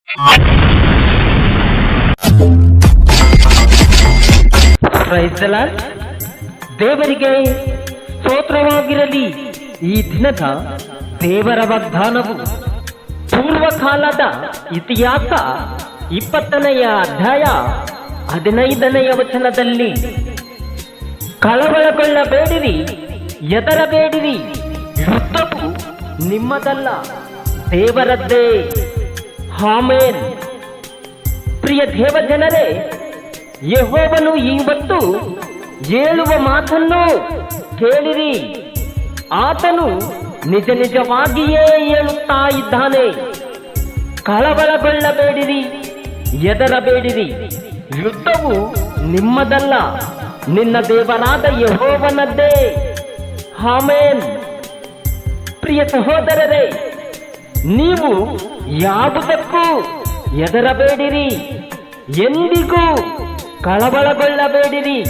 Price the lord. ದೇವರಿಗೆ ಸ್ತೋತ್ರವಾಗಿರಲಿ. ಈ ದಿನದ ದೇವರ ವಾಗ್ದಾನವು ಪೂರ್ವಕಾಲದ ಇತಿಹಾಸ 20ನೆಯ ಅಧ್ಯಾಯ 15ನೆಯ ವಚನದಲ್ಲಿ, ಕಳವಳಗೊಳ್ಳಬೇಡಿರಿ, ಹೆದರಬೇಡಿರಿ, ಯುದ್ಧವು ನಿಮ್ಮದಲ್ಲ, ದೇವರದ್ದೇ. ಆಮೆನ್. ಪ್ರಿಯ ದೇವಜನರೇ, ಯೆಹೋವನು ಇವತ್ತು ಹೇಳುವ ಮಾತನ್ನು ಕೇಳಿರಿ. ಆತನು ನಿಜ ನಿಜವಾಗಿಯೇ ಹೇಳುತ್ತಾ ಇದ್ದಾನೆ. ಕಳವಳಗೊಳ್ಳಬೇಡಿರಿ, ಹೆದರಬೇಡಿರಿ, ಯುದ್ಧವು ನಿಮ್ಮದಲ್ಲ, ನಿನ್ನ ದೇವರಾದ ಯೆಹೋವನದ್ದೇ. ಆಮೆನ್. ಪ್ರಿಯ ಸಹೋದರರೇ, ನೀವು ಯಾವುದಕ್ಕೂ ಹೆದರಬೇಡಿರಿ, ಎಂದಿಗೂ ಕಳವಳಗೊಳ್ಳಬೇಡಿರಿ.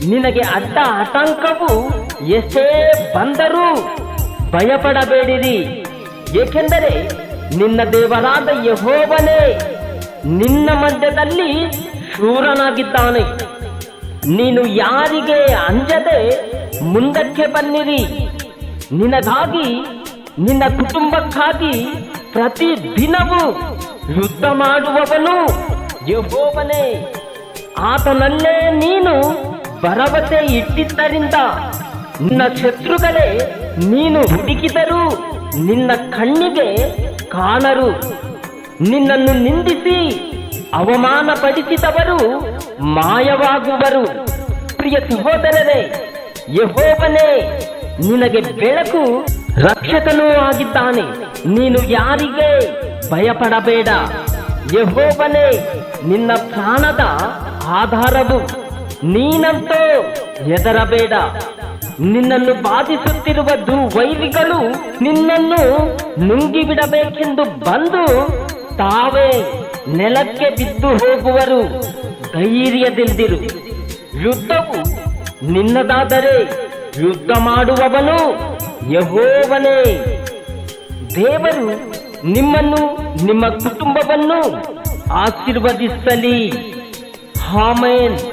ನಿನಗೆ ಅಡ್ಡ ಆತಂಕವು ಎಷ್ಟೇ ಬಂದರೂ ಭಯಪಡಬೇಡಿರಿ, ಏಕೆಂದರೆ ನಿನ್ನ ದೇವರಾದ ಯೆಹೋವನೇ ನಿನ್ನ ಮಧ್ಯದಲ್ಲಿ ಶೂರನಾಗಿದ್ದಾನೆ. ನೀನು ಯಾರಿಗೆ ಅಂಜದೆ ಮುಂದಕ್ಕೆ ಬನ್ನಿರಿ. ನಿನಗಾಗಿ, ನಿನ್ನ ಕುಟುಂಬಕ್ಕಾಗಿ ಪ್ರತಿ ದಿನವೂ ಯುದ್ಧ ಮಾಡುವವನು ಯೆಹೋವನೇ. ಆತನಲ್ಲೇ ನೀನು ಭರವಸೆ ಇಟ್ಟಿದ್ದರಿಂದ ನಿನ್ನ ಶತ್ರುಗಳೇ ನೀನು ಹುಡುಕಿದರೂ ನಿನ್ನ ಕಣ್ಣಿಗೆ ಕಾಣರು. ನಿನ್ನನ್ನು ನಿಂದಿಸಿ ಅವಮಾನಪಡಿಸಿದವರು ಮಾಯವಾಗುವರು. ಪ್ರಿಯ ಸಹೋದರರೇ, ಯೆಹೋವನೇ ನಿನಗೆ ಬೆಳಕು, ರಕ್ಷಕನೂ ಆಗಿದ್ದಾನೆ. ನೀನು ಯಾರಿಗೆ ಭಯಪಡಬೇಡ. ಯೆಹೋವನೇ ನಿನ್ನ ಪ್ರಾಣದ ಆಧಾರವು. ನೀನಂತೂ ಹೆದರಬೇಡ. ನಿನ್ನನ್ನು ಬಾಧಿಸುತ್ತಿರುವ ದುರ್ವೈರಿಗಳು ನಿನ್ನನ್ನು ನುಂಗಿಬಿಡಬೇಕೆಂದು ಬಂದು ತಾವೇ ನೆಲಕ್ಕೆ ಬಿದ್ದು ಹೋಗುವರು. ಧೈರ್ಯದಿಂದಿರು. ಯುದ್ಧವು ನಿನ್ನದಾದರೆ ಯುದ್ಧ ಮಾಡುವವನು ಯೆಹೋವನೇ. ದೇವರು ನಿಮ್ಮನ್ನು, ನಿಮ್ಮ ಕುಟುಂಬವನ್ನು ಆಶೀರ್ವದಿಸಲಿ. ಆಮೆನ್.